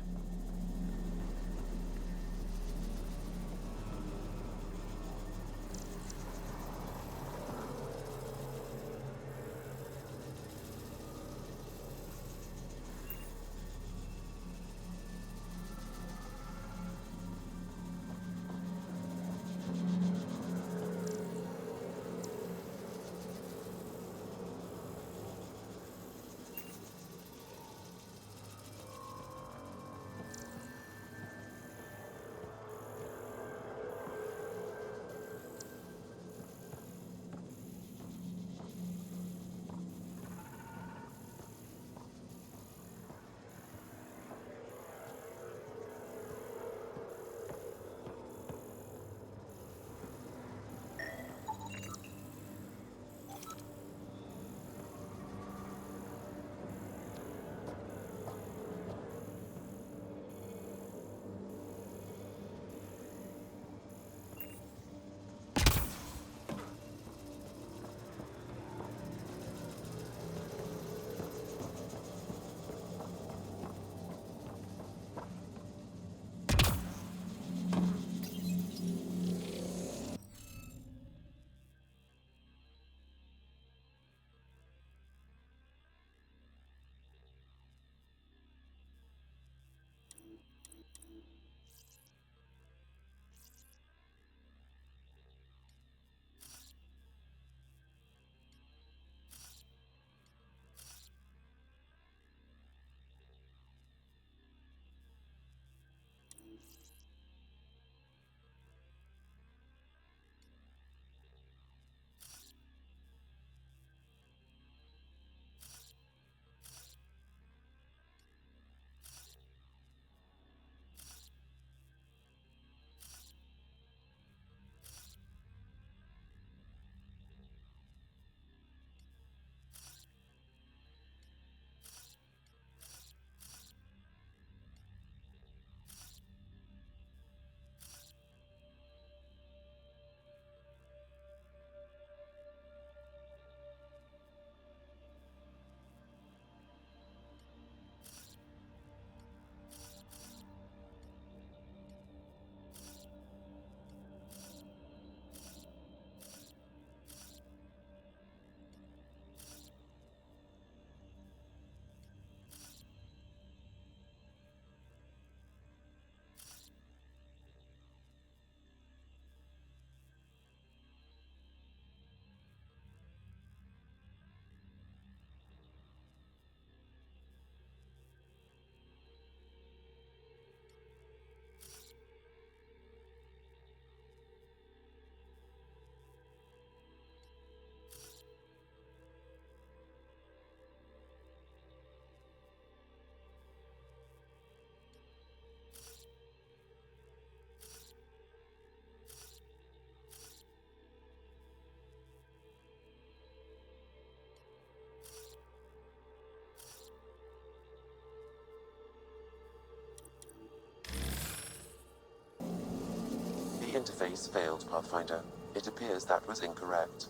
interface failed, Pathfinder. It appears that was incorrect.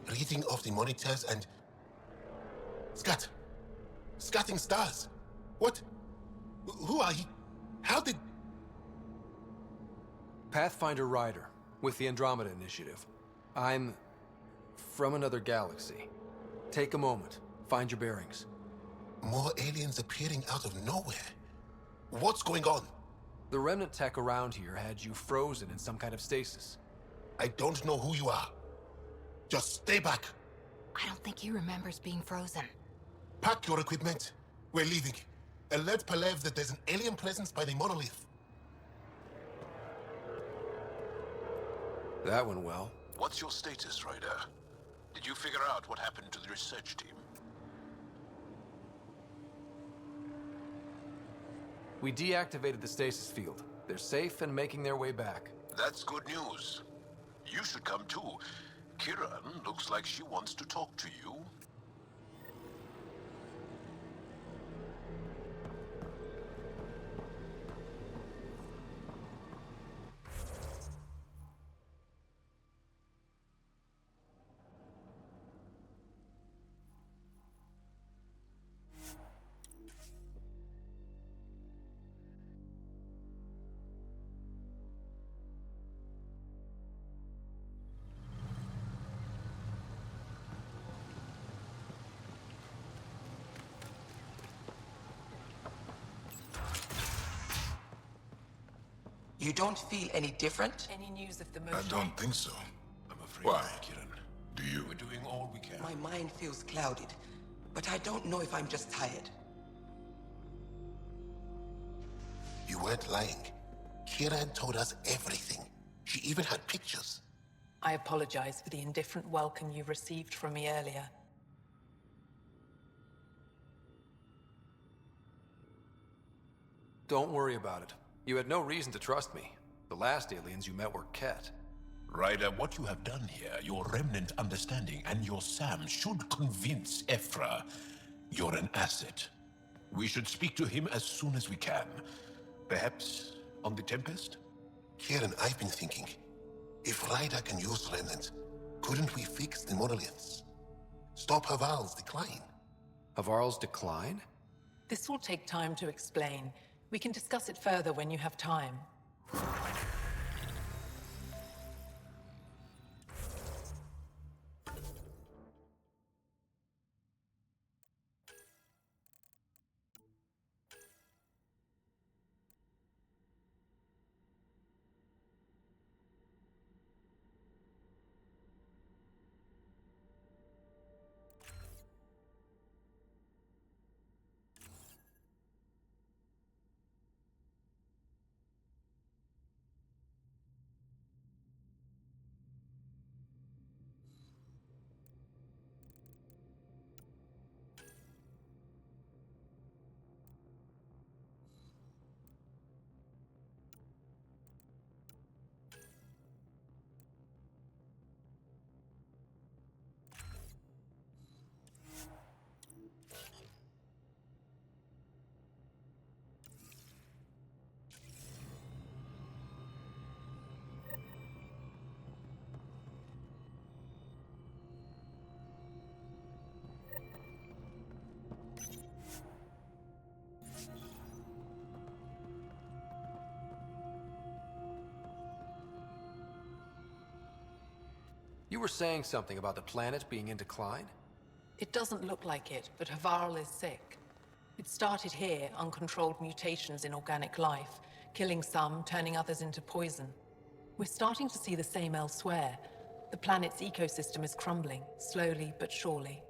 Reading of the monitors and... Scat! Scatting stars! What? Who are you? How did... Pathfinder Rider, with the Andromeda Initiative. I'm... from another galaxy. Take a moment. Find your bearings. More aliens appearing out of nowhere. What's going on? The remnant tech around here had you frozen in some kind of stasis. I don't know who you are. Just stay back. I don't think he remembers being frozen. Pack your equipment. We're leaving. Alert Palev that there's an alien presence by the monolith. That went well. What's your status, Ryder? Did you figure out what happened to the research team? We deactivated the stasis field. They're safe and making their way back. That's good news. You should come too. Kiran looks like she wants to talk to you. You don't feel any different? Any news of the I motion? don't think so. I'm afraid Why? not, Kiran. Do you? We're doing all we can. My mind feels clouded, but I don't know if I'm just tired. You weren't lying. Kiran told us everything. She even had pictures. I apologize for the indifferent welcome you received from me earlier. Don't worry about it. You had no reason to trust me. The last aliens you met were Ket. Ryder, what you have done here, your remnant understanding and your Sam should convince Ephra you're an asset. We should speak to him as soon as we can. Perhaps on the Tempest? Kieran, I've been thinking. If Ryder can use remnant, couldn't we fix the monoliths? Stop Haval's decline? Havarl's decline? This will take time to explain. We can discuss it further when you have time. You were saying something about the planet being in decline? It doesn't look like it, but Havarl is sick. It started here, uncontrolled mutations in organic life, killing some, turning others into poison. We're starting to see the same elsewhere. The planet's ecosystem is crumbling, slowly but surely.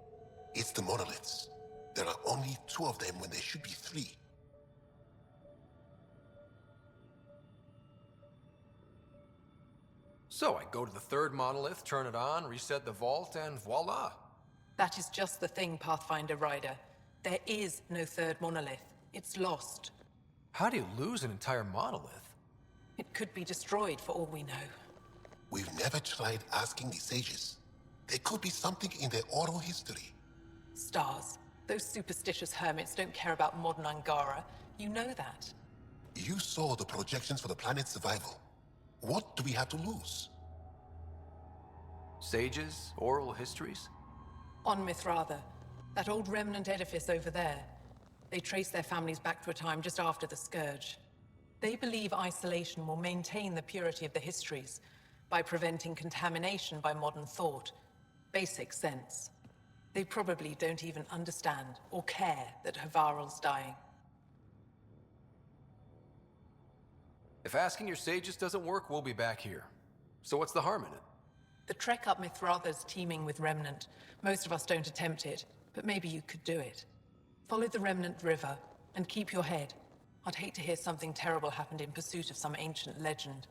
It's the monoliths. There are only 2 of them when there should be 3. So I go to the 3rd monolith, turn it on, reset the vault, and voila. That is just the thing, Pathfinder Ryder. There is no 3rd monolith. It's lost. How do you lose an entire monolith? It could be destroyed for all we know. We've never tried asking the sages. There could be something in their oral history. Stars. Those superstitious hermits don't care about modern Angara. You know that. You saw the projections for the planet's survival. What do we have to lose? Sages? Oral histories? On Mithratha. That old remnant edifice over there. They trace their families back to a time just after the Scourge. They believe isolation will maintain the purity of the histories by preventing contamination by modern thought. Basic sense. They probably don't even understand or care that Havarl's dying. If asking your sages doesn't work, we'll be back here. So what's the harm in it? The trek up Mithratha's teeming with Remnant. Most of us don't attempt it, but maybe you could do it. Follow the Remnant River, and keep your head. I'd hate to hear something terrible happened in pursuit of some ancient legend.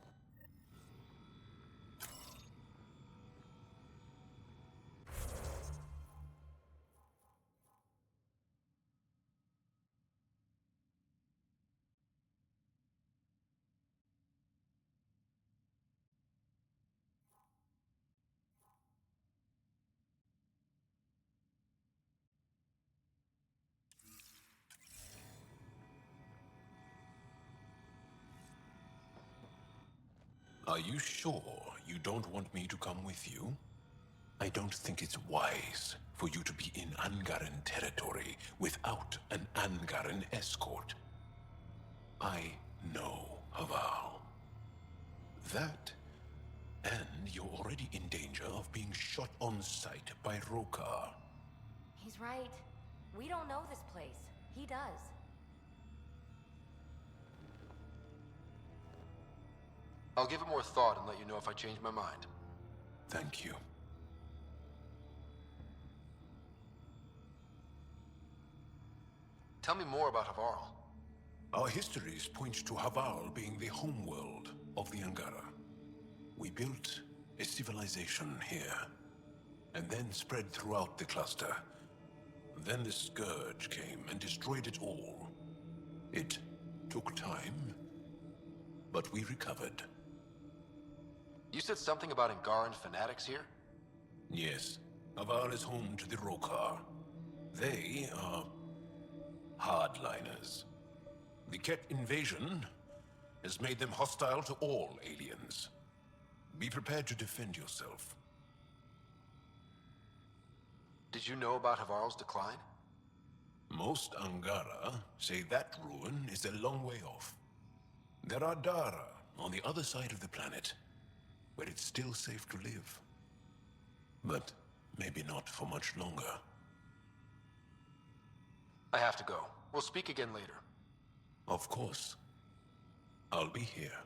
Are you sure you don't want me to come with you? I don't think it's wise for you to be in Angaran territory without an Angaran escort. I know Haval. That, and you're already in danger of being shot on sight by Rokar. He's right. We don't know this place. He does. I'll give it more thought and let you know if I change my mind. Thank you. Tell me more about Havarl. Our histories point to Haval being the homeworld of the Angara. We built a civilization here, and then spread throughout the cluster. Then the Scourge came and destroyed it all. It Took time, but we recovered. You said something about Angaran fanatics here? Yes, Avar is home to the Rokar. They are hardliners. The Ket invasion has made them hostile to all aliens. Be prepared to defend yourself. Did you know about Havarl's decline? Most Angara say that ruin is a long way off. There are Dara on the other side of the planet, where it's still safe to live. But maybe not for much longer. I have to go. We'll speak again later. Of course. I'll be here.